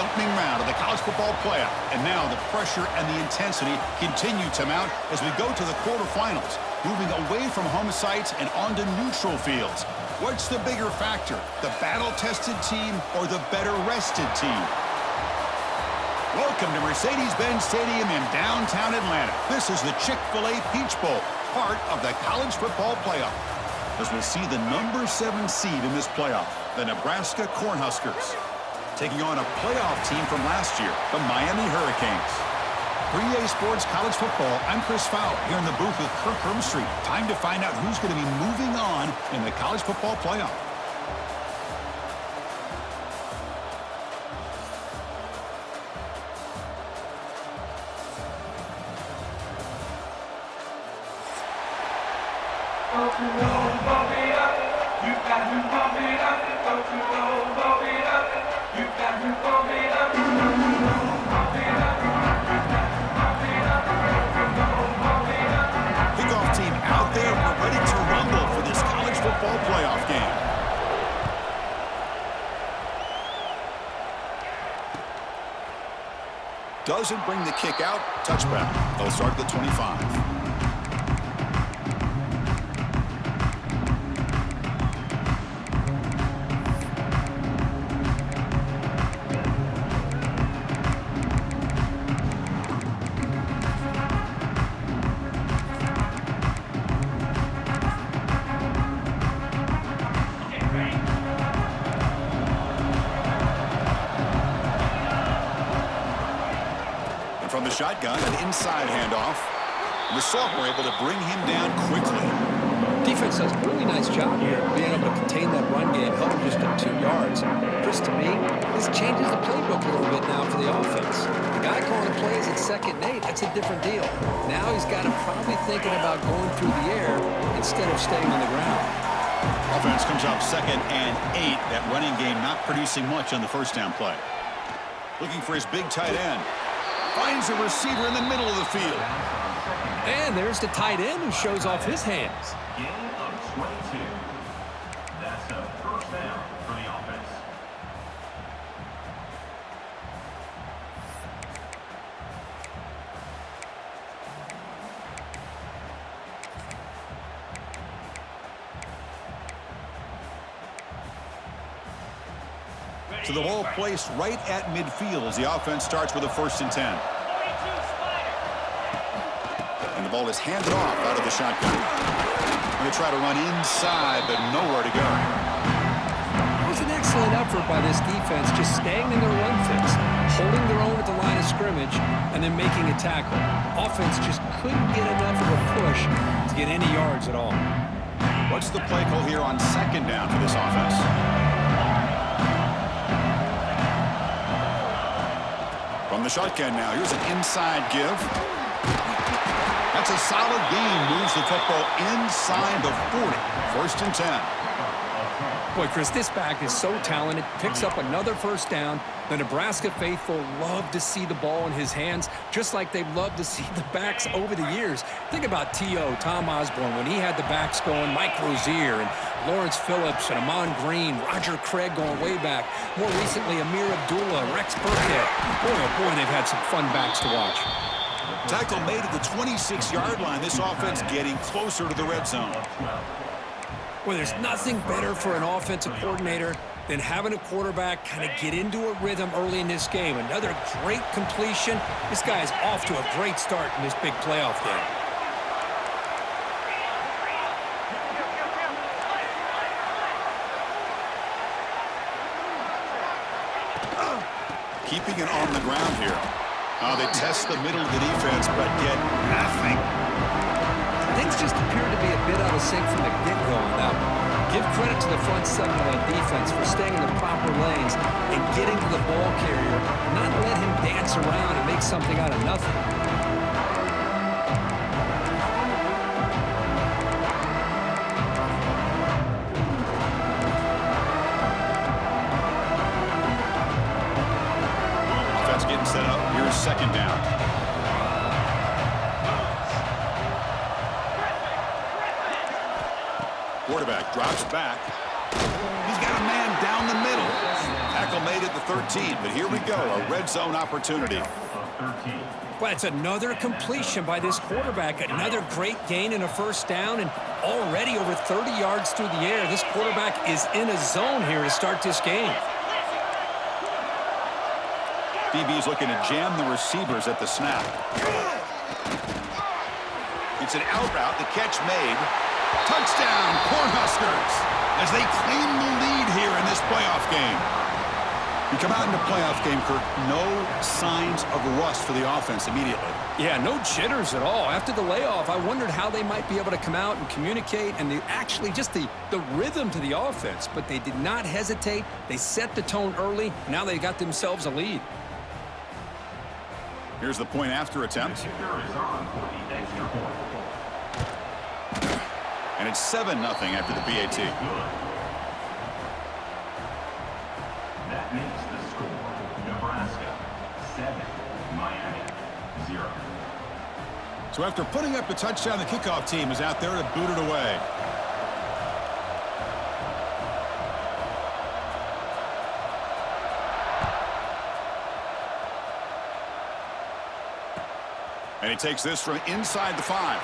opening round of the college football playoff. And now the pressure and the intensity continue to mount as we go to the quarterfinals, moving away from home sites and onto neutral fields. What's the bigger factor, the battle-tested team or the better-rested team? Welcome to Mercedes-Benz Stadium in downtown Atlanta. This is the Chick-fil-A Peach Bowl, part of the college football playoff. As we see the number 7 seed in this playoff, the Nebraska Cornhuskers, taking on a playoff team from last year, the Miami Hurricanes. For EA Sports College Football, I'm Chris Fowler here in the booth with Kirk Herbstreit. Time to find out who's going to be moving on in the college football playoff. Kickoff team out there, we're ready to rumble for this college football playoff game. Doesn't bring the kick out. Touchback. They'll start at the 25. From the shotgun, an inside handoff. And the sophomore able to bring him down quickly. Defense does a really nice job here, being able to contain that run game, help him just get 2 yards. Chris, to me, this changes the playbook a little bit now for the offense. The guy calling the plays at 2nd and 8, that's a different deal. Now he's got him probably thinking about going through the air instead of staying on the ground. Offense comes up 2nd and 8. That running game not producing much on the first down play. Looking for his big tight end. Finds a receiver in the middle of the field. And there's the tight end who shows off his hands. Gain of 22. That's a first down for the offense. To the ball placed right at midfield as the offense starts with a 1st and 10. And the ball is handed off out of the shotgun. Going to try to run inside, but nowhere to go. It was an excellent effort by this defense, just staying in their run fix, holding their own at the line of scrimmage, and then making a tackle. Offense just couldn't get enough of a push to get any yards at all. What's the play call here on 2nd down for this offense? From the shotgun now, here's an inside give. That's a solid gain, moves the football inside the 40. 1st and 10. Boy, Chris, this back is so talented, picks up another first down. The Nebraska faithful love to see the ball in his hands, just like they've loved to see the backs over the years. Think about T.O., Tom Osborne, when he had the backs going, Mike Rozier and Lawrence Phillips and Amon Green, Roger Craig going way back. More recently, Amir Abdullah, Rex Burkhead. Boy, oh boy, they've had some fun backs to watch. Tackle made at the 26-yard line. This offense getting closer to the red zone. Well, there's nothing better for an offensive coordinator than having a quarterback kind of get into a rhythm early in this game. Another great completion. This guy is off to a great start in this big playoff game. Keeping it on the ground here. They test the middle of the defense, but get nothing. Things just appear to be a bit out of sync from the get-go on that one. Give credit to the front seven of that defense for staying in the proper lanes and getting to the ball carrier, not let him dance around and make something out of nothing. Offense getting set up. Here's 2nd down. Quarterback drops back. He's got a man down the middle. tackle made at the 13, but here we go, a red zone opportunity. Well, it's another completion by this quarterback. Another great gain and a first down, and already over 30 yards through the air. This quarterback is in a zone here to start this game. DB's looking to jam the receivers at the snap. It's an out route, the catch made. Touchdown, Cornhuskers, as they claim the lead here in this playoff game. You come out in the playoff game, Kirk, no signs of rust for the offense immediately. Yeah, no jitters at all. After the layoff, I wondered how they might be able to come out and communicate and actually just the rhythm to the offense. But they did not hesitate. They set the tone early. Now they got themselves a lead. Here's the point after attempt. And it's 7-0 after the PAT. That makes the score Nebraska 7, Miami 0. So after putting up the touchdown, the kickoff team is out there to boot it away. And he takes this from inside the 5.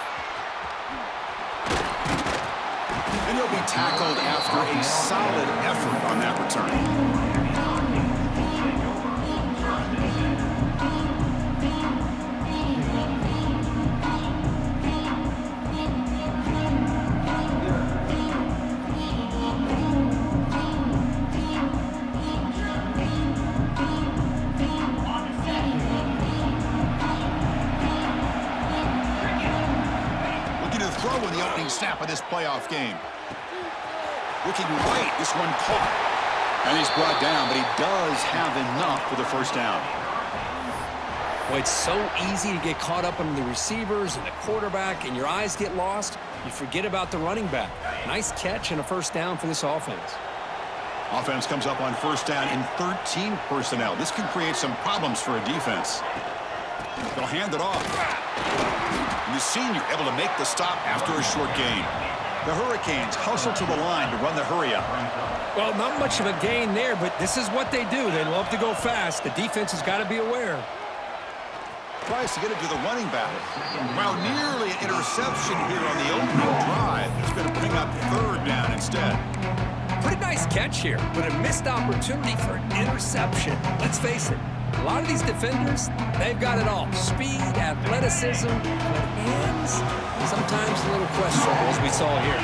And he'll be tackled after a solid effort on that return. In the opening snap of this playoff game. Looking right, this one caught. And he's brought down, but he does have enough for the first down. Well, it's so easy to get caught up on the receivers and the quarterback, and your eyes get lost. You forget about the running back. Nice catch and a first down for this offense. Offense comes up on first down in 13 personnel. This can create some problems for a defense. They'll hand it off. And the senior able to make the stop after a short gain. The Hurricanes hustle to the line to run the hurry-up. Well, not much of a gain there, but this is what they do. They love to go fast. The defense has got to be aware. Tries to get it to the running back. Well, nearly an interception here on the opening drive. It's going to bring up third down instead. Pretty nice catch here, but a missed opportunity for an interception. Let's face it. A lot of these defenders, they've got it all. Speed, athleticism, but hands, sometimes a little questionable, as we saw here.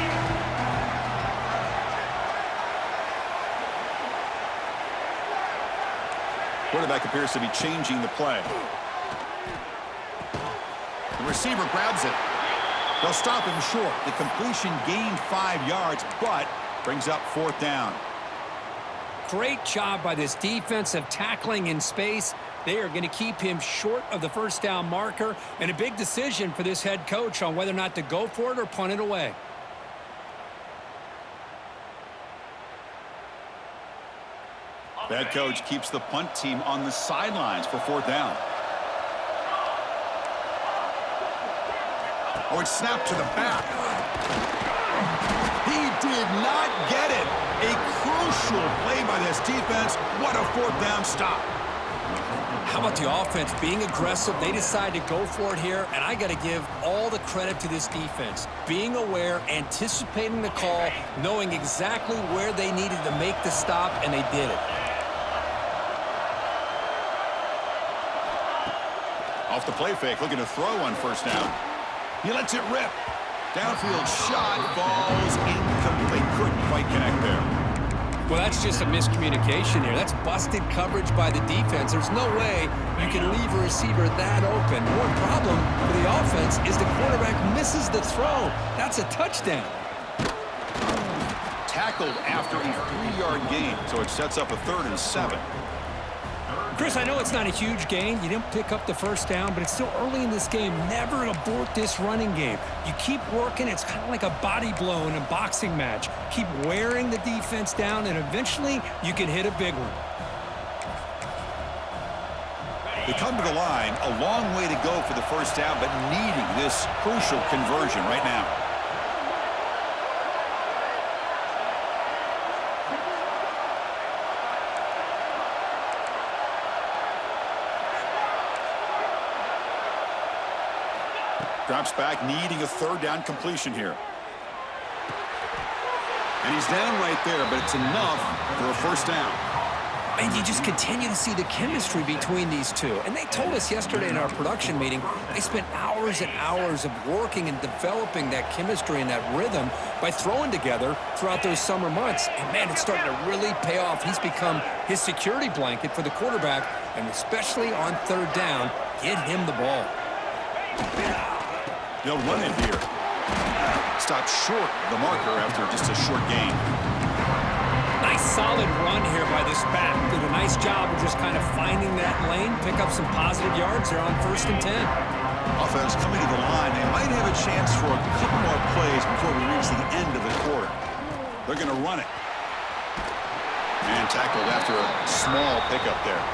Quarterback appears to be changing the play. The receiver grabs it. They'll stop him short. The completion gained 5 yards, but brings up fourth down. Great job by this defense of tackling in space. They are going to keep him short of the first down marker, and a big decision for this head coach on whether or not to go for it or punt it away. The head coach keeps the punt team on the sidelines for fourth down. Oh, it's snapped to the back. He did not get it. A crucial play by this defense. What a fourth down stop. How about the offense being aggressive? They decide to go for it here, and I got to give all the credit to this defense. Being aware, anticipating the call, knowing exactly where they needed to make the stop, and they did it. Off the play fake, looking to throw on first down. He lets it rip. Downfield shot falls incomplete. Couldn't quite connect there. Well, that's just a miscommunication here. That's busted coverage by the defense. There's no way you can leave a receiver that open. One problem for the offense is the quarterback misses the throw. That's a touchdown. Tackled after a 3-yard gain, so it sets up a 3rd and 7. Chris, I know it's not a huge gain. You didn't pick up the first down, but it's still early in this game. Never abort this running game. You keep working. It's kind of like a body blow in a boxing match. Keep wearing the defense down, and eventually you can hit a big one. They come to the line, a long way to go for the first down, but needing this crucial conversion right now. Drops back, needing a third down completion here. And he's down right there, but it's enough for a first down. And you just continue to see the chemistry between these two. And they told us yesterday in our production meeting, they spent hours and hours of working and developing that chemistry and that rhythm by throwing together throughout those summer months. And, man, it's starting to really pay off. He's become his security blanket for the quarterback, and especially on third down, get him the ball. They'll run it here. Stopped short of the marker after just a short gain. Nice solid run here by this back. Did a nice job of just kind of finding that lane, pick up some positive yards there on 1st and 10. Offense coming to the line. They might have a chance for a couple more plays before we reach the end of the quarter. They're going to run it. And tackled after a small pickup there.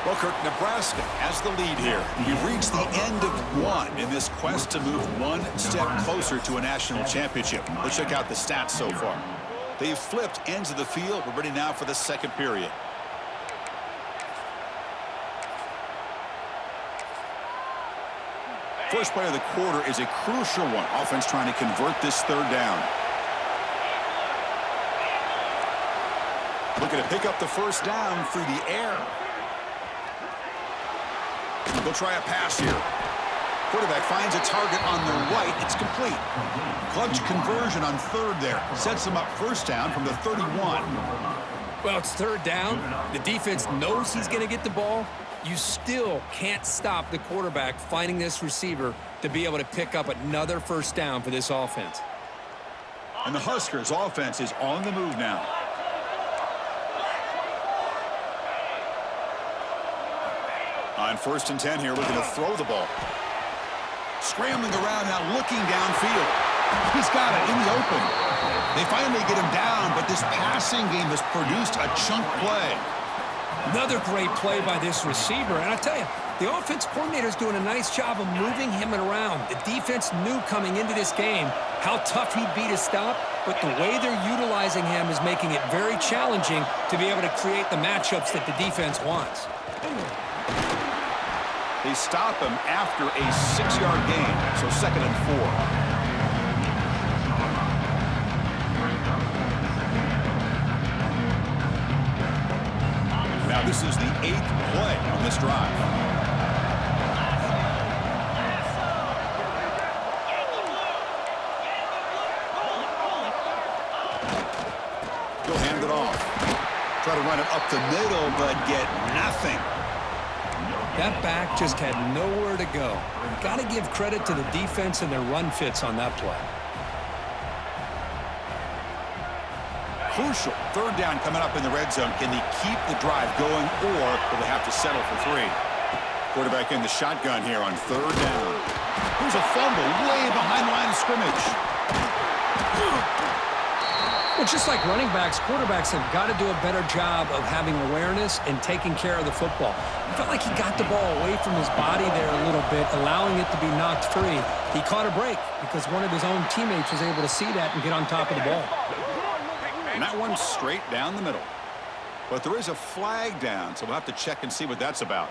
Well, Kirk, Nebraska has the lead here. We've reached the end of one in this quest to move one step closer to a national championship. Let's check out the stats so far. They've flipped ends of the field. We're ready now for the second period. First play of the quarter is a crucial one. Offense trying to convert this third down. Looking to pick up the first down through the air. They'll try a pass here. Quarterback finds a target on the right. It's complete. Clutch conversion on third there. Sets him up first down from the 31. Well, it's third down. The defense knows he's going to get the ball. You still can't stop the quarterback finding this receiver to be able to pick up another first down for this offense. And the Huskers offense is on the move now. On 1st and 10 here, looking to throw the ball. Scrambling around now, looking downfield. He's got it in the open. They finally get him down, but this passing game has produced a chunk play. Another great play by this receiver. And I tell you, the offense coordinator is doing a nice job of moving him around. The defense knew coming into this game how tough he'd be to stop, but the way they're utilizing him is making it very challenging to be able to create the matchups that the defense wants. They stop him after a 6-yard gain, so 2nd and 4. Now this is the 8th play on this drive. He'll hand it off. Try to run it up the middle, but get nothing. That back just had nowhere to go. Got to give credit to the defense and their run fits on that play. Crucial. Third down coming up in the red zone. Can they keep the drive going, or will they have to settle for 3? Quarterback in the shotgun here on third down. Here's a fumble way behind the line of scrimmage. Well, just like running backs, quarterbacks have got to do a better job of having awareness and taking care of the football. I felt like he got the ball away from his body there a little bit, allowing it to be knocked free. He caught a break because one of his own teammates was able to see that and get on top of the ball. And that one's straight down the middle. But there is a flag down, so we'll have to check and see what that's about.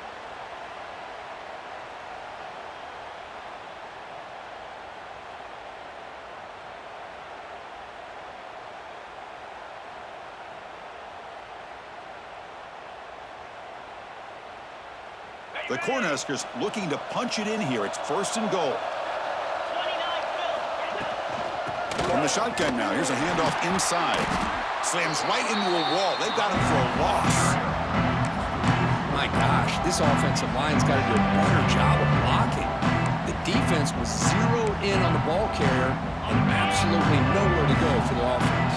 The Cornhuskers looking to punch it in here. It's 1st and goal. From the shotgun now. Here's a handoff inside. Slams right into a wall. They've got him for a loss. My gosh, this offensive line's got to do a better job of blocking. The defense was zeroed in on the ball carrier and absolutely nowhere to go for the offense.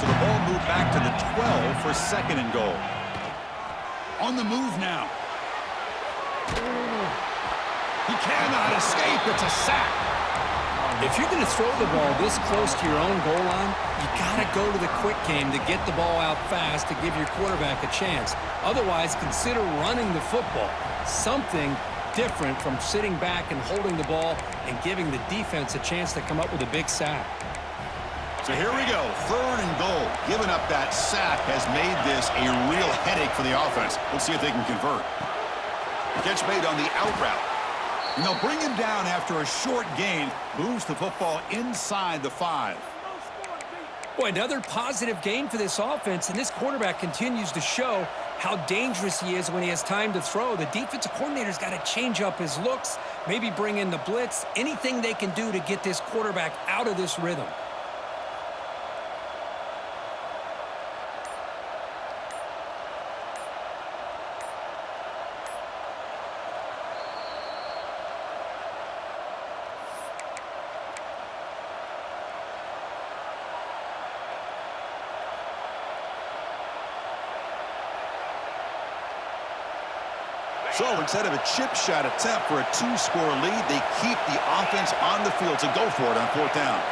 So the ball moved back to the 12 for 2nd and goal. On the move now. He cannot escape. It's a sack. If you're going to throw the ball this close to your own goal line, you got to go to the quick game to get the ball out fast to give your quarterback a chance. Otherwise, consider running the football. Something different from sitting back and holding the ball and giving the defense a chance to come up with a big sack. So here we go, 3rd and goal. Giving up that sack has made this a real headache for the offense. Let's see if they can convert. Catch made on the out route. And they'll bring him down after a short gain. Moves the football inside the 5. Boy, another positive gain for this offense, and this quarterback continues to show how dangerous he is when he has time to throw. The defensive coordinator's got to change up his looks, maybe bring in the blitz, anything they can do to get this quarterback out of this rhythm. So instead of a chip shot attempt for a 2-score lead, they keep the offense on the field to go for it on 4th down.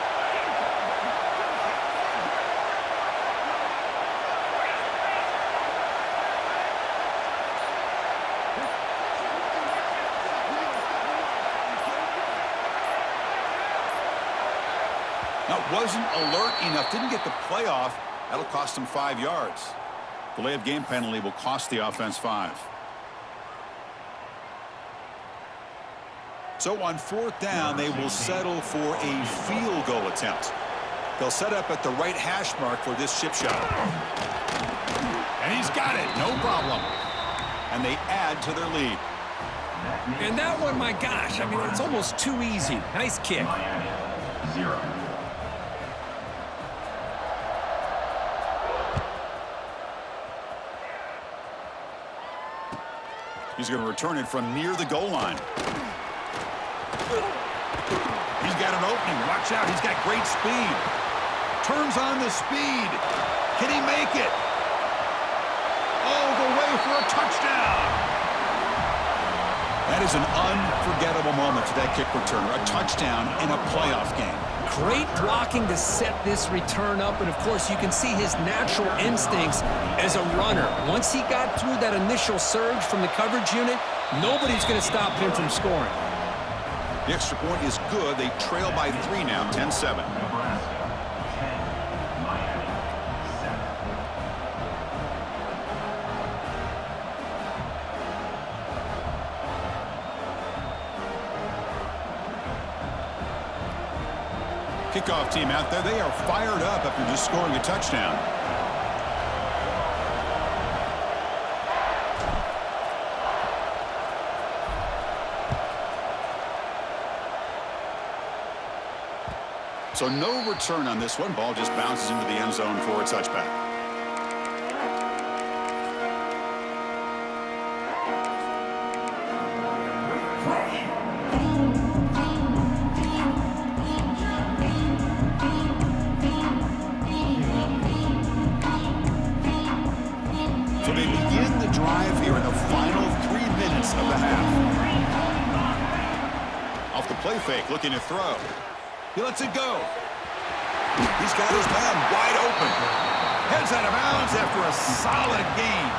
Now, wasn't alert enough, didn't get the playoff. That'll cost him 5 yards. Delay of game penalty will cost the offense 5. So on 4th down, they will settle for a field goal attempt. They'll set up at the right hash mark for this chip shot. And he's got it, no problem. And they add to their lead. And that one, my gosh, I mean, it's almost too easy. Nice kick. Miami, 0. He's going to return it from near the goal line. He's got an opening. Watch out. He's got great speed. Turns on the speed. Can he make it? All the way for a touchdown. That is an unforgettable moment for that kick returner. A touchdown in a playoff game. Great blocking to set this return up, and of course you can see his natural instincts as a runner. Once he got through that initial surge from the coverage unit, nobody's going to stop him from scoring. The extra point is good. They trail by 3 now, 10-7. Nebraska, 10. Miami, 7. Kickoff team out there. They are fired up after just scoring a touchdown. So no return on this one. Ball just bounces into the end zone for a touchback. So they begin the drive here in the final 3 minutes of the half. Off the play fake, looking to throw. He lets it go. He's got his man wide open. Heads out of bounds after a solid gain.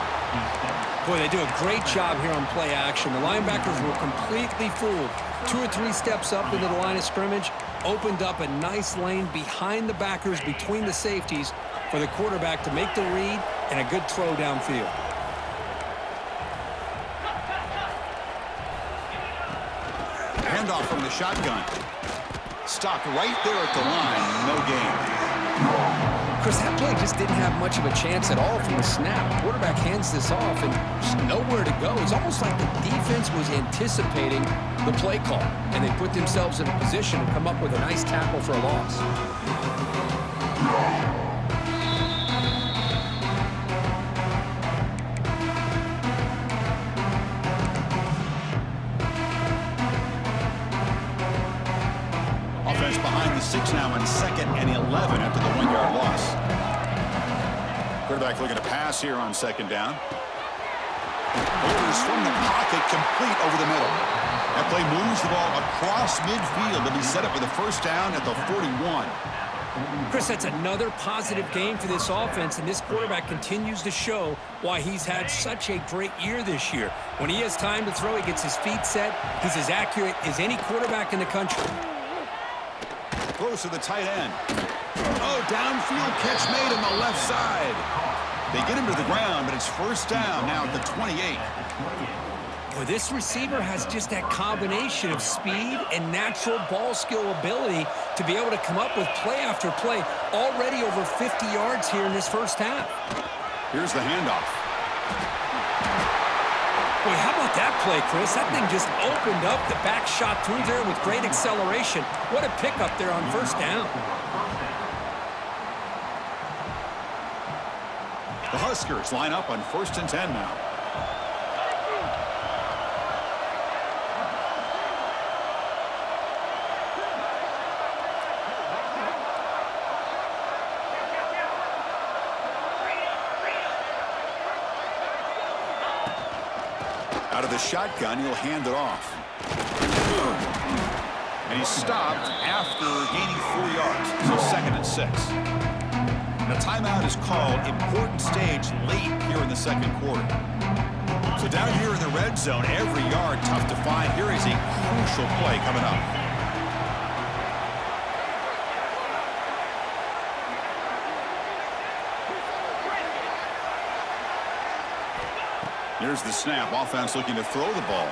Boy, they do a great job here on play action. The linebackers were completely fooled. 2 or 3 steps up into the line of scrimmage, opened up a nice lane behind the backers, between the safeties, for the quarterback to make the read and a good throw downfield. Handoff from the shotgun. Stopped right there at the line. No gain. Chris, that play just didn't have much of a chance at all from the snap. Quarterback hands this off and just nowhere to go. It's almost like the defense was anticipating the play call, and they put themselves in a position to come up with a nice tackle for a loss. Offense behind the 6 now on 2nd and 11 after the 1-yard loss. Quarterback looking to pass here on 2nd down. Delivers from the pocket, complete over the middle. That play moves the ball across midfield to be set up with a 1st down at the 41. Chris, that's another positive game for this offense, and this quarterback continues to show why he's had such a great year this year. When he has time to throw, he gets his feet set. He's as accurate as any quarterback in the country. Close to the tight end. Oh, downfield catch made on the left side. They get him to the ground, but it's 1st down now at the 28. Boy, this receiver has just that combination of speed and natural ball skill ability to be able to come up with play after play, already over 50 yards here in this first half. Here's the handoff. Boy, how about that play, Chris? That thing just opened up. The back shot through there with great acceleration. What a pickup there on first down. The Huskers line up on 1st and 10 now. Out of the shotgun, he'll hand it off. And he's stopped after gaining 4 yards. So 2nd and 6. And a timeout is called. Important stage late here in the second quarter. So down here in the red zone, every yard tough to find. Here is a crucial play coming up. Here's the snap. Offense looking to throw the ball.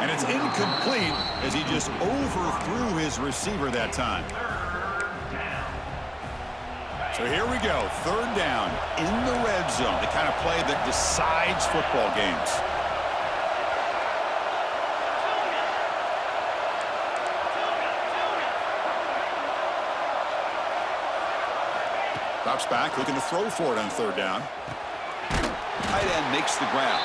And it's incomplete as he just overthrew his receiver that time. So here we go. 3rd down in the red zone. The kind of play that decides football games. Drops back, looking to throw for it on 3rd down. Tight end makes the grab.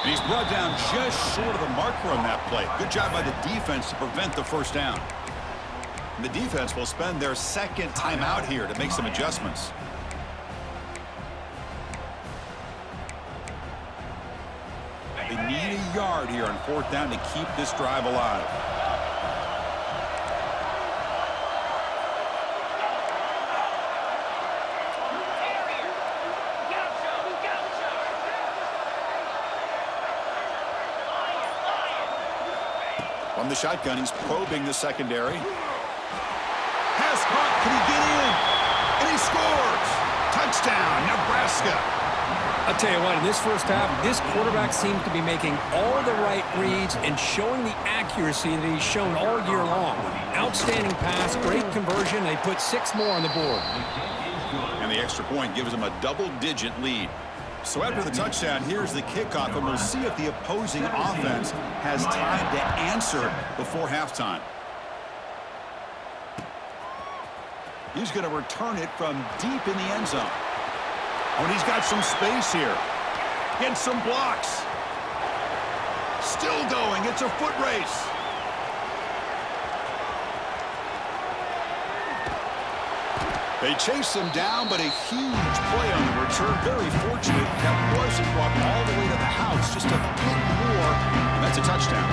And he's brought down just short of the marker on that play. Good job by the defense to prevent the 1st down. And the defense will spend their 2nd timeout here to make some adjustments. They need a yard here on 4th down to keep this drive alive. From the shotgun, he's probing the secondary. Has caught. Can he get in? And he scores. Touchdown, Nebraska. I'll tell you what, in this first half, this quarterback seems to be making all the right reads and showing the accuracy that he's shown all year long. Outstanding pass, great conversion. They put 6 more on the board. And the extra point gives him a double-digit lead. So after the touchdown, here's the kickoff, and we'll see if the opposing offense has time to answer before halftime. He's going to return it from deep in the end zone. Oh, and he's got some space here. Gets some blocks. Still going. It's a foot race. They chase him down, but a huge play on the return. Very fortunate that wasn't brought all the way to the house. Just a bit more, and that's a touchdown.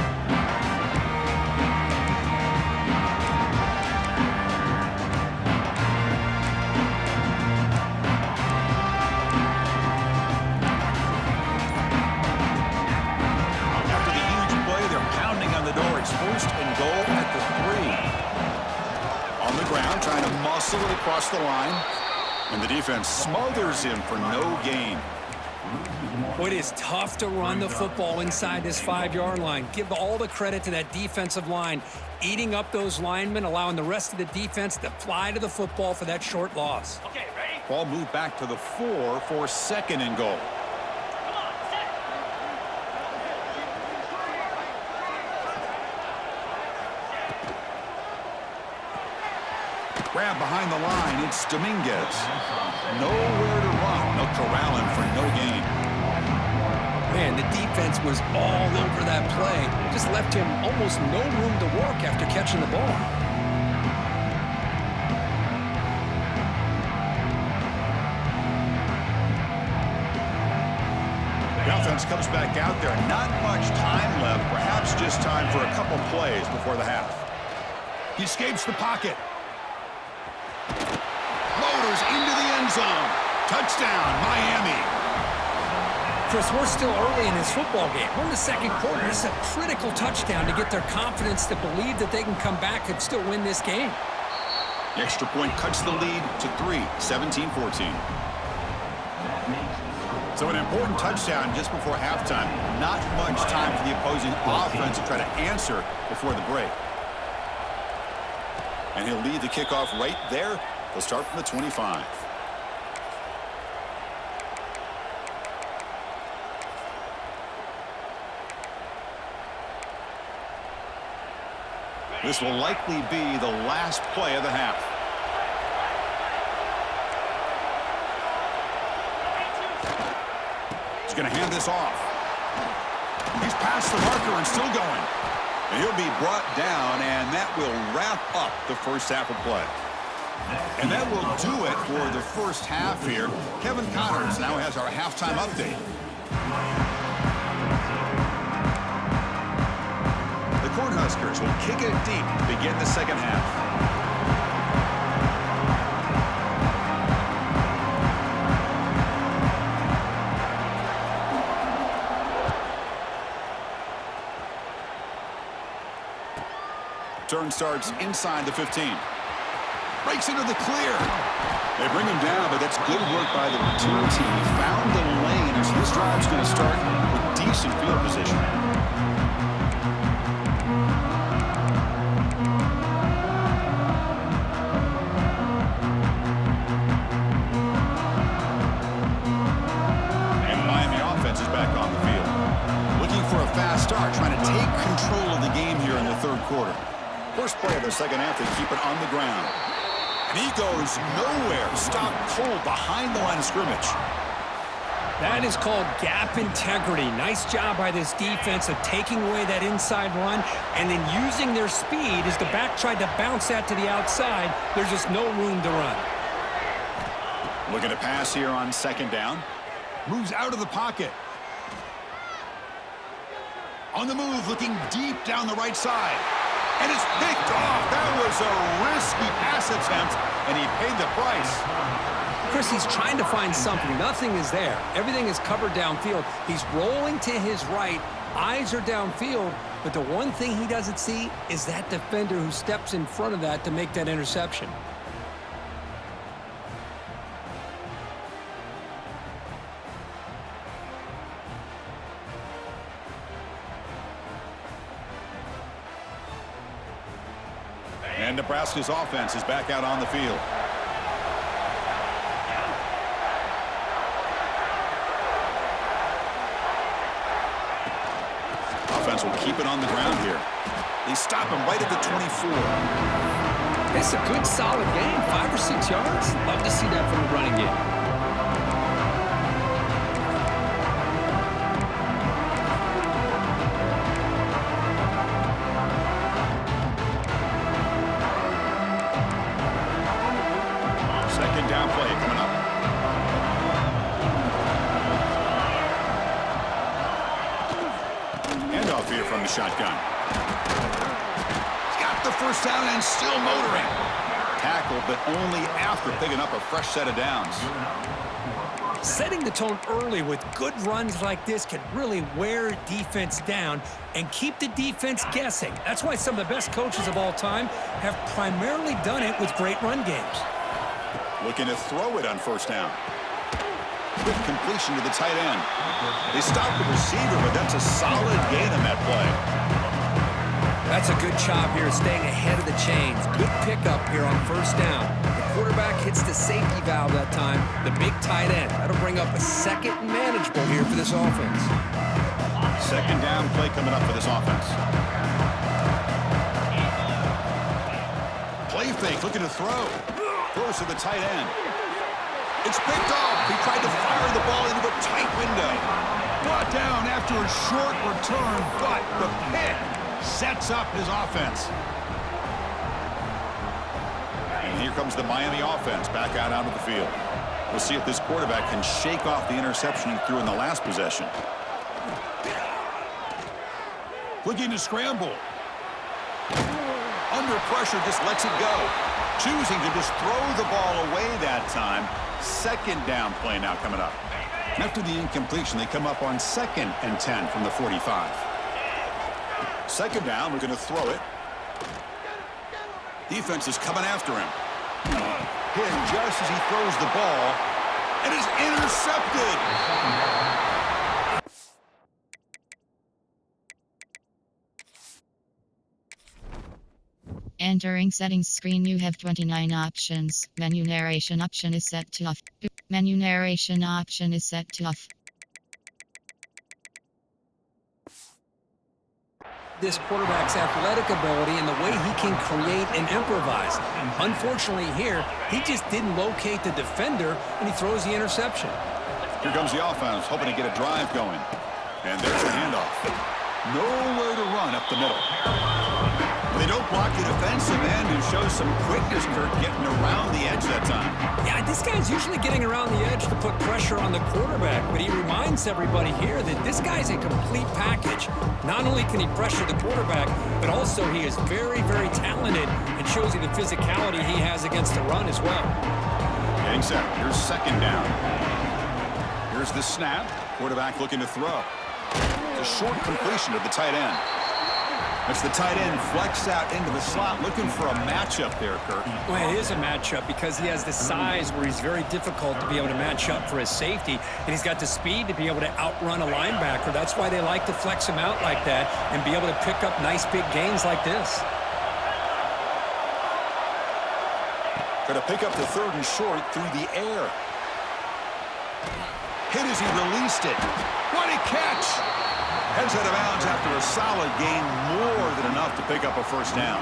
After the huge play, they're pounding on the door. It's 1st and goal at the 3. On the ground, trying to muscle it across the line. And the defense smothers him for no gain. Boy, it is tough to run the football inside this 5-yard line. Give all the credit to that defensive line, eating up those linemen, allowing the rest of the defense to fly to the football for that short loss. Okay, ready? Ball moved back to the 4 for 2nd and goal. Come on, set. Grab behind the line. It's Dominguez. Nowhere to run. They'll corral him for no gain. Man, the defense was all over that play. Just left him almost no room to work after catching the ball. The offense comes back out there. Not much time left. Perhaps just time for a couple plays before the half. He escapes the pocket. Loaders into the end zone. Touchdown, Miami. Chris, we're still early in this football game. We're in the second quarter. This is a critical touchdown to get their confidence to believe that they can come back and still win this game. The extra point cuts the lead to 3, 17-14. So an important touchdown just before halftime. Not much time for the opposing offense to try to answer before the break. And he'll lead the kickoff right there. They'll start from the 25. This will likely be the last play of the half. He's going to hand this off. He's past the marker and still going. And he'll be brought down, and that will wrap up the first half of play. And that will do it for the first half here. Kevin Connors now has our halftime update. The Cornhuskers will kick it deep to begin the second half. Turn starts inside the 15. Breaks into the clear. They bring him down, but that's good work by the return team. He found the lane, and so this drive's going to start with decent field position. And the Miami offense is back on the field. Looking for a fast start, trying to take control of the game here in the third quarter. First play of the second half, they keep it on the ground. And he goes nowhere. Stopped cold behind the line of scrimmage. That is called gap integrity. Nice job by this defense of taking away that inside run and then using their speed as the back tried to bounce that to the outside. There's just no room to run. Looking to pass here on second down. Moves out of the pocket. On the move, looking deep down the right side. And it's picked off. That was a risky pass attempt, and he paid the price. Chris, he's trying to find something. Nothing is there. Everything is covered downfield. He's rolling to his right. Eyes are downfield. But the one thing he doesn't see is that defender who steps in front of that to make that interception. And Nebraska's offense is back out on the field. Offense will keep it on the ground here. They stop him right at the 24. It's a good, solid game. 5 or 6 yards. Love to see that from the running game. Down play coming up. Handoff here from the shotgun. He's got the first down and still motoring. Tackle, but only after picking up a fresh set of downs. Setting the tone early with good runs like this can really wear defense down and keep the defense guessing. That's why some of the best coaches of all time have primarily done it with great run games. Looking to throw it on first down. Quick completion to the tight end. They stopped the receiver, but that's a solid gain on that play. That's a good job here, staying ahead of the chains. Good pickup here on first down. The quarterback hits the safety valve that time, the big tight end. That'll bring up a second and manageable here for this offense. Second down play coming up for this offense. Play fake, looking to throw. Throws to the tight end. It's picked off. He tried to fire the ball into a tight window. Brought down after a short return, but the pick sets up his offense. And here comes the Miami offense back out onto the field. We'll see if this quarterback can shake off the interception he threw in the last possession. Looking to scramble. Under pressure, just lets it go. Choosing to just throw the ball away that time. Second down play now coming up. After the incompletion, they come up on 2nd and 10 from the 45. Second down, we're going to throw it. Defense is coming after him. Hit just as he throws the ball. and is intercepted. Entering settings screen, you have 29 options. Menu narration option is set to off. Menu narration option is set to off. This quarterback's athletic ability and the way he can create and improvise. Unfortunately here, he just didn't locate the defender, and he throws the interception. Here comes the offense, hoping to get a drive going. And there's the handoff. Nowhere to run up the middle. They don't block the defensive end and show some quickness, Kurt, getting around the edge that time. Yeah, this guy's usually getting around the edge to put pressure on the quarterback, but he reminds everybody here that this guy's a complete package. Not only can he pressure the quarterback, but also he is very, very talented and shows you the physicality he has against the run as well. Getting set. Here's second down. Here's the snap. Quarterback looking to throw. It's a short completion to the tight end. It's the tight end flex out into the slot, looking for a matchup there, Kurt. Well, it is a matchup because he has the size where he's very difficult to be able to match up for his safety, and he's got the speed to be able to outrun a linebacker. That's why they like to flex him out like that and be able to pick up nice big gains like this. Going to pick up the third and short through the air. Hit as he released it. What a catch! Heads out of bounds after a solid gain, more than enough to pick up a first down.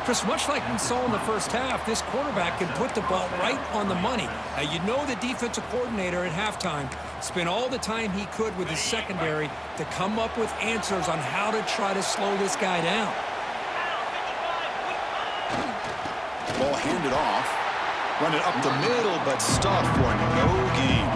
Chris, much like we saw in the first half, this quarterback can put the ball right on the money. Now, you know the defensive coordinator at halftime spent all the time he could with his secondary to come up with answers on how to try to slow this guy down. Ball handed off. Run it up the middle, but stuffed for no gain.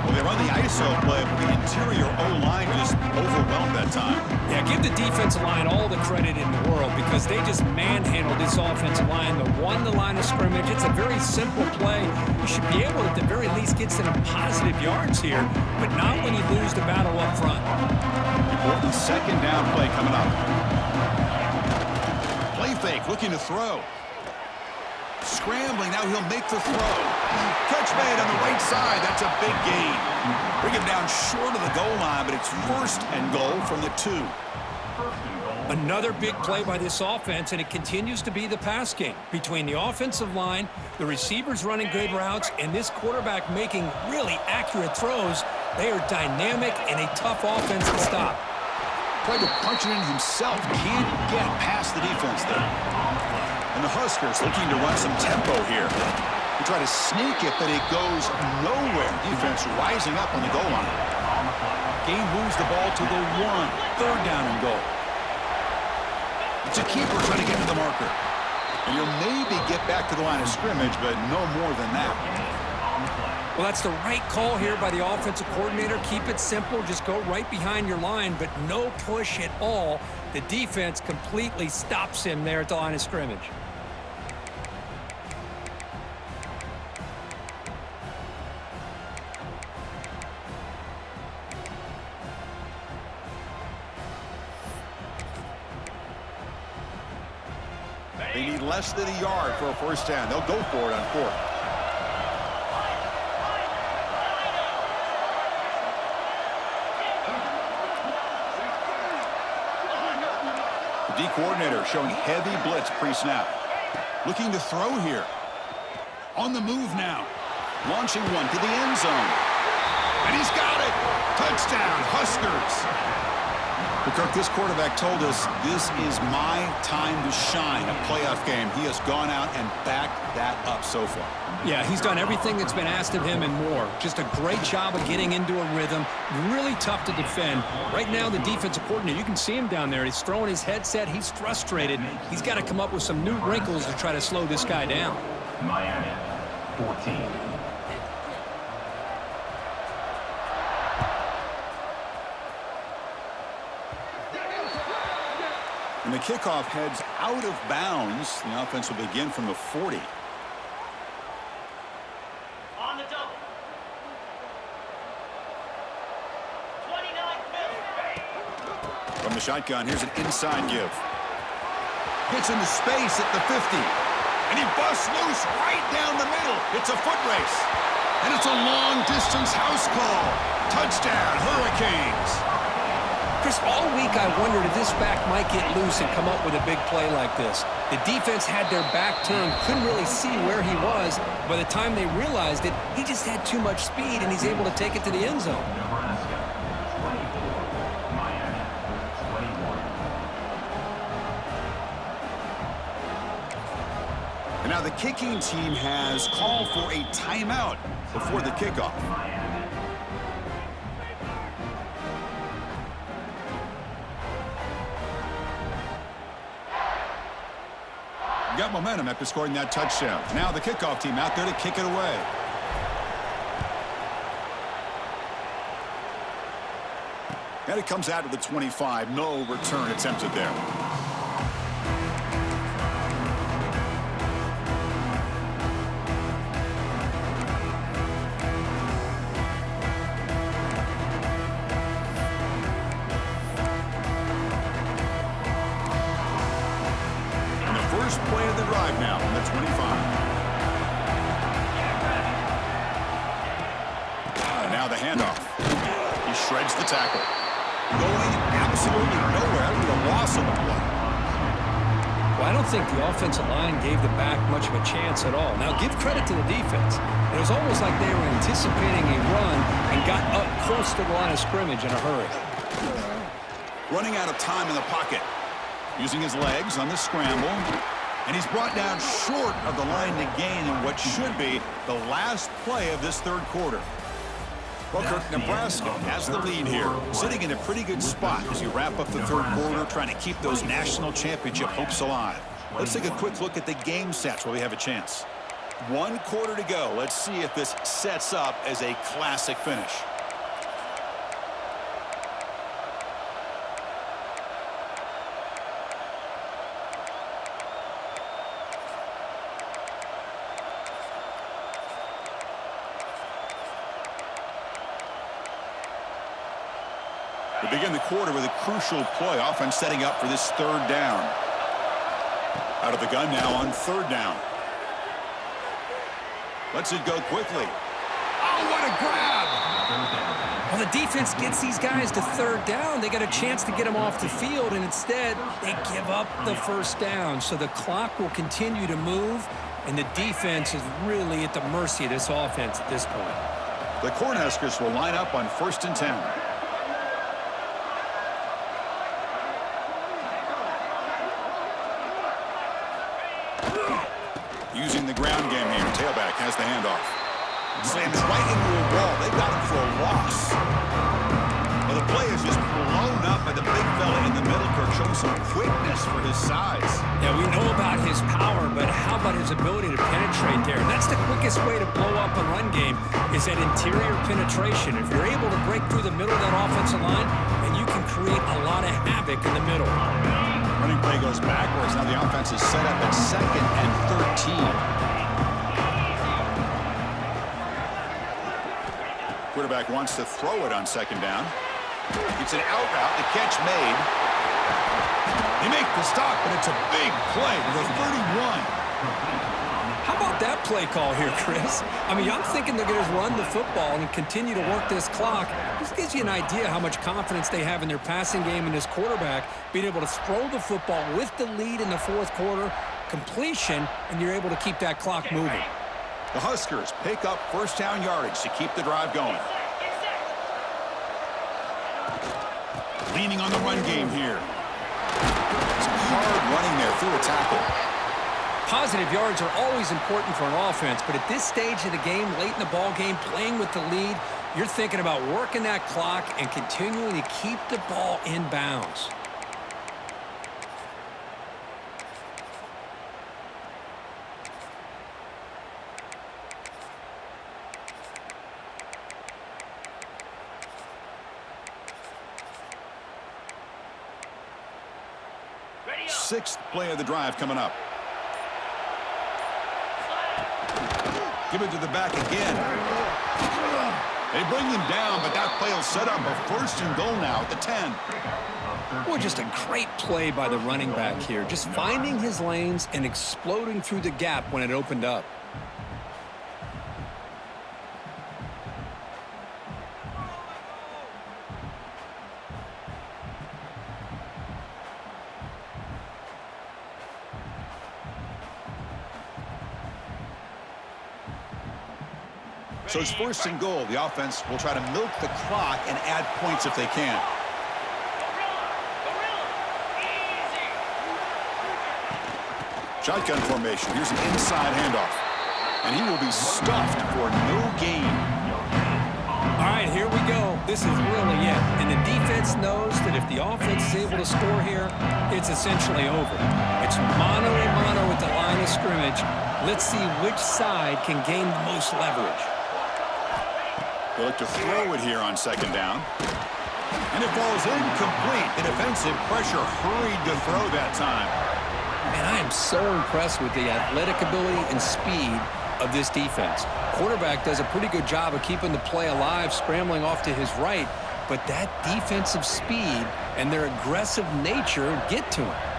Well, they run the ISO play, but the interior O-line just overwhelmed that time. Yeah, give the defensive line all the credit in the world because they just manhandled this offensive line. They won the line of scrimmage. It's a very simple play. You should be able to, at the very least, get some positive yards here, but not when you lose the battle up front. Important second down play coming up. Play fake, looking to throw. Scrambling, now he'll make the throw. Catch made on the right side, that's a big gain. Bring him down short of the goal line, but it's first and goal from the 2. Another big play by this offense, and it continues to be the pass game. Between the offensive line, the receivers running good routes, and this quarterback making really accurate throws, they are dynamic and a tough offense to stop. Tried to punch it in himself, can't get past the defense there. And the Huskers looking to run some tempo here. They try to sneak it, but it goes nowhere. Defense rising up on the goal line. Game moves the ball to the 1. Third down and goal. It's a keeper trying to get to the marker. And you'll maybe get back to the line of scrimmage, but no more than that. Well, that's the right call here by the offensive coordinator. Keep it simple. Just go right behind your line, but no push at all. The defense completely stops him there at the line of scrimmage. They need less than a yard for a first down. They'll go for it on 4th. The D coordinator showing heavy blitz pre-snap. Looking to throw here. On the move now. Launching one to the end zone. And he's got it. Touchdown, Huskers. But Kirk, this quarterback told us this is my time to shine, a playoff game. He has gone out and backed that up so far. Yeah, he's done everything that's been asked of him and more. Just a great job of getting into a rhythm. Really tough to defend. Right now, the defensive coordinator, you can see him down there. He's throwing his headset. He's frustrated. He's got to come up with some new wrinkles to try to slow this guy down. Miami, 14. And the kickoff heads out of bounds. The offense will begin from the 40. On the double. 29 From the shotgun, here's an inside give. Gets into space at the 50. And he busts loose right down the middle. It's a foot race. And it's a long-distance house call. Touchdown, Hurricanes. Chris, all week I wondered if this back might get loose and come up with a big play like this. The defense had their back turned, couldn't really see where he was. By the time they realized it, he just had too much speed, and he's able to take it to the end zone. Nebraska 24, Miami 21. And now the kicking team has called for a timeout before the kickoff. Got momentum after scoring that touchdown. Now the kickoff team out there to kick it away. And it comes out to the 25. No return attempted there. First play of the drive now from the 25. And now the handoff. He shreds the tackle. Going absolutely nowhere with a loss of the play. Well, I don't think the offensive line gave the back much of a chance at all. Now, give credit to the defense. It was almost like they were anticipating a run and got up close to the line of scrimmage in a hurry. Running out of time in the pocket. Using his legs on the scramble. And he's brought down short of the line to gain in what should be the last play of this third quarter. Well, Kirk, Nebraska has the lead here, sitting in a pretty good spot as you wrap up the third quarter, trying to keep those national championship hopes alive. Let's take a quick look at the game stats while we have a chance. 1 quarter to go. Let's see if this sets up as a classic finish. We begin the quarter with a crucial play. Offense setting up for this third down. Out of the gun now on third down. Lets it go quickly. Oh, what a grab! Well, the defense gets these guys to third down. They got a chance to get them off the field, and instead they give up the first down. So the clock will continue to move, and the defense is really at the mercy of this offense at this point. The Cornhuskers will line up on 1st and 10. Using the ground game here. Tailback has the handoff. Slams right into a wall. They got him for a loss. Well, the play is just blown up by the big fella in the middle. Kirk showing some quickness for his size. Yeah, we know about his power, but how about his ability to penetrate there? And that's the quickest way to blow up a run game is that interior penetration. If you're able to break through the middle of that offensive line, then you can create a lot of havoc in the middle. Running play goes backwards. Now the offense is set up at 2nd and 13. Quarterback wants to throw it on 2nd down. It's an out route. The catch made. They make the stop, but it's a big play to the 31. How about that play call here, Chris? I mean, I'm thinking they're going to run the football and continue to work this clock. This gives you an idea how much confidence they have in their passing game and this quarterback being able to throw the football with the lead in the fourth quarter, completion, and you're able to keep that clock moving. The Huskers pick up first down yardage to keep the drive going. Leaning on the run game here. Some hard running there through a tackle. Positive yards are always important for an offense, but at this stage of the game, late in the ball game, playing with the lead, you're thinking about working that clock and continuing to keep the ball in bounds. Sixth play of the drive coming up. Give it to the back again. They bring him down, but that play will set up a 1st and goal now at the 10. Boy, just a great play by the running back here. Just finding his lanes and exploding through the gap when it opened up. So it's 1st and goal. The offense will try to milk the clock and add points if they can. Shotgun formation. Here's an inside handoff. And he will be stuffed for no gain. All right, here we go. This is really it. And the defense knows that if the offense is able to score here, it's essentially over. It's mano-a-mano at the line of scrimmage. Let's see which side can gain the most leverage. They look to throw it here on 2nd down. And it falls incomplete. The defensive pressure hurried to throw that time. Man, I am so impressed with the athletic ability and speed of this defense. Quarterback does a pretty good job of keeping the play alive, scrambling off to his right, but that defensive speed and their aggressive nature get to him.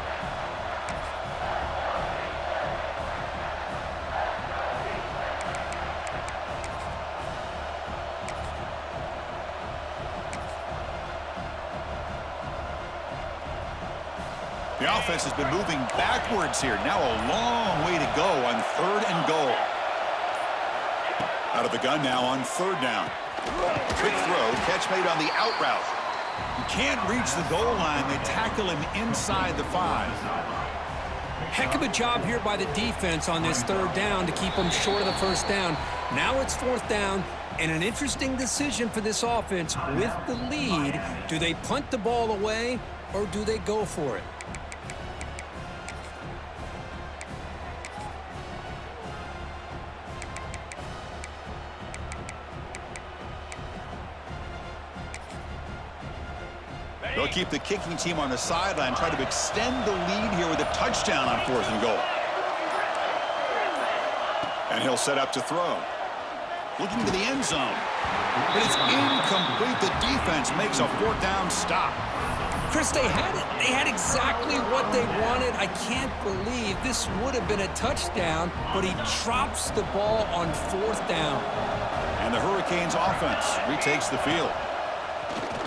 The offense has been moving backwards here. Now a long way to go on 3rd and goal. Out of the gun now on 3rd down. Quick throw, catch made on the out route. You can't reach the goal line. They tackle him inside the 5. Heck of a job here by the defense on this 3rd down to keep them short of the 1st down. Now it's 4th down, and an interesting decision for this offense with the lead. Do they punt the ball away, or do they go for it? They'll keep the kicking team on the sideline, try to extend the lead here with a touchdown on 4th and goal. And he'll set up to throw. Looking to the end zone. But it's incomplete. The defense makes a 4th down stop. Chris, they had it. They had exactly what they wanted. I can't believe this would have been a touchdown, but he drops the ball on 4th down. And the Hurricanes offense retakes the field.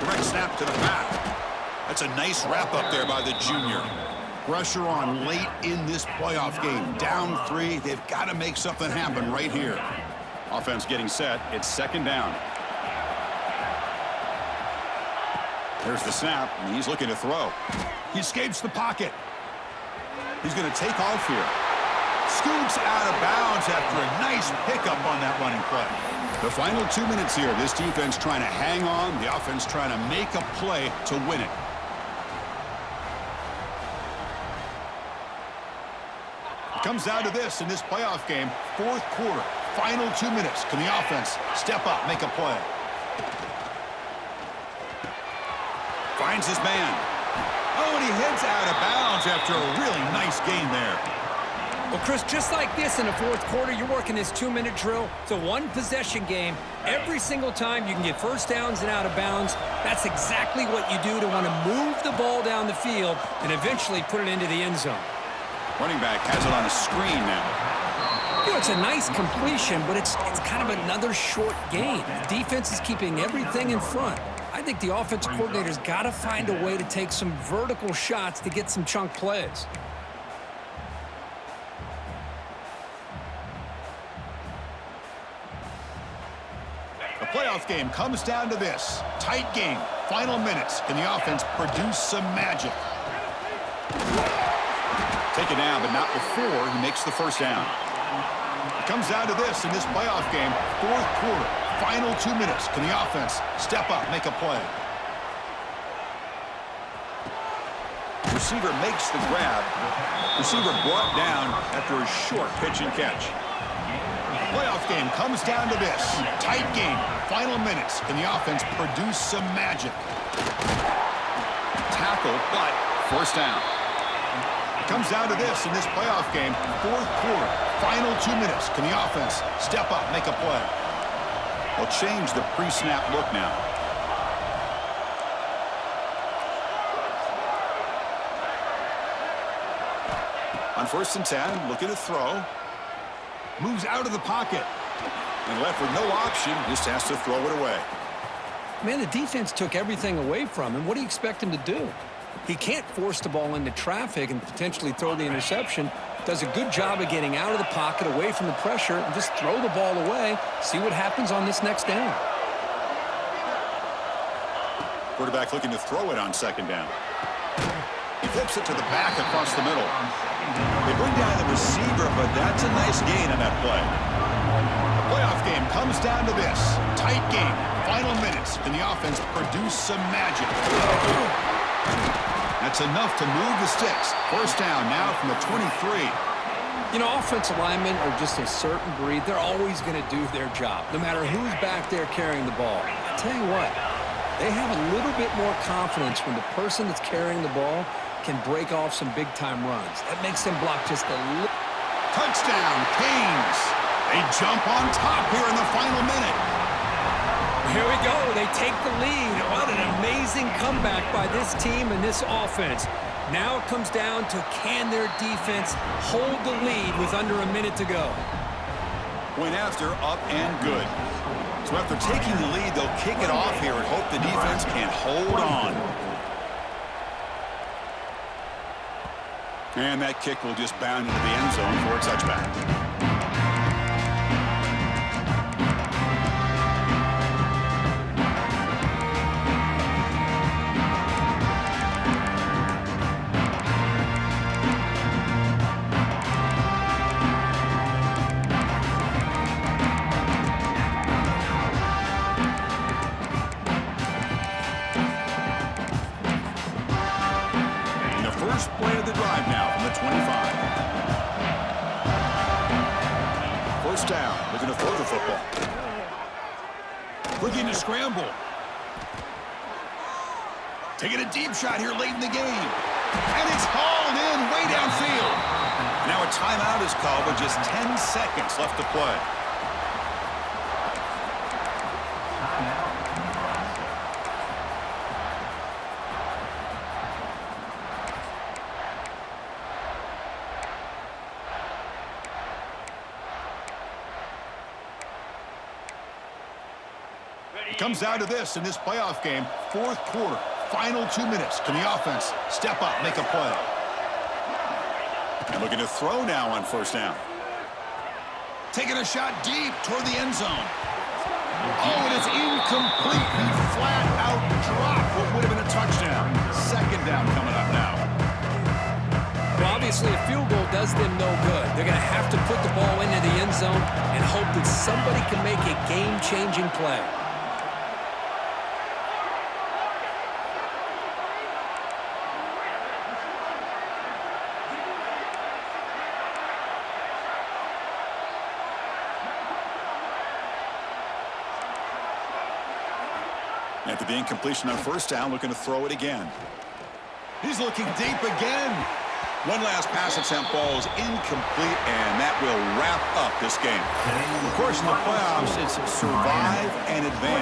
Direct snap to the back. That's a nice wrap up there by the junior. Pressure on late in this playoff game. Down 3. They've got to make something happen right here. Offense getting set. It's 2nd down. There's the snap, and he's looking to throw. He escapes the pocket. He's going to take off here. Scoots out of bounds after a nice pickup on that running play. The final 2 minutes here. This defense trying to hang on. The offense trying to make a play to win it. It comes down to this in this playoff game. 4th quarter. Final 2 minutes. Can the offense step up, make a play? Finds his man. Oh, and he heads out of bounds after a really nice gain there. Well, Chris, just like this in the 4th quarter, you're working this 2-minute drill. It's a 1-possession game. Every single time you can get 1st downs and out of bounds. That's exactly what you do to want to move the ball down the field and eventually put it into the end zone. Running back has it on a screen now. You know, it's a nice completion, but it's kind of another short gain. The defense is keeping everything in front. I think the offensive coordinator's got to find a way to take some vertical shots to get some chunk plays. The playoff game comes down to this. Tight game. Final minutes. Can the offense produce some magic? Take it down, but not before he makes the 1st down. It comes down to this in this playoff game. 4th quarter. Final 2 minutes. Can the offense step up, make a play? Receiver makes the grab. Receiver brought down after a short pitch and catch. Playoff game comes down to this. Tight game. Final minutes. Can the offense produce some magic? Tackle, but 1st down. It comes down to this in this playoff game. 4th quarter. Final 2 minutes. Can the offense step up, make a play? They'll change the pre-snap look now. On 1st and 10, looking to throw. Moves out of the pocket. And left with no option, just has to throw it away. Man, the defense took everything away from him. What do you expect him to do? He can't force the ball into traffic and potentially throw the interception. Does a good job of getting out of the pocket, away from the pressure, and just throw the ball away. See what happens on this next down. Quarterback looking to throw it on 2nd down. He flips it to the back across the middle. They bring down the receiver, but that's a nice gain on that play. The playoff game comes down to this. Tight game. Final minutes. Can the offense produce some magic? That's enough to move the sticks. 1st down now from the 23. You know, offensive linemen are just a certain breed. They're always going to do their job, no matter who's back there carrying the ball. I tell you what, they have a little bit more confidence when the person that's carrying the ball can break off some big-time runs. That makes them block just a little. Touchdown, Canes. They jump on top here in the final minute. Here we go. They take the lead. What an amazing comeback by this team and this offense. Now it comes down to can their defense hold the lead with under a minute to go. Point after, up and good. So after taking the lead, they'll kick it off here and hope the defense can hold on. And that kick will just bound into the end zone for a touchback. First play of the drive now from the 25. 1st down. They're going to throw the football. Looking to scramble. Taking a deep shot here late in the game. And it's hauled in way downfield. Now a timeout is called with just 10 seconds left to play. Comes down to this in this playoff game. 4th quarter, final 2 minutes. Can the offense step up, make a play? And looking to throw now on 1st down. Taking a shot deep toward the end zone. Oh, and it's incomplete. He flat out dropped what would have been a touchdown. 2nd down coming up now. Well, obviously, a field goal does them no good. They're going to have to put the ball into the end zone and hope that somebody can make a game-changing play. After the incompletion on 1st down, looking to throw it again. He's looking deep again. One last pass attempt falls incomplete, and that will wrap up this game. Of course, in the playoffs, it's survive and advance.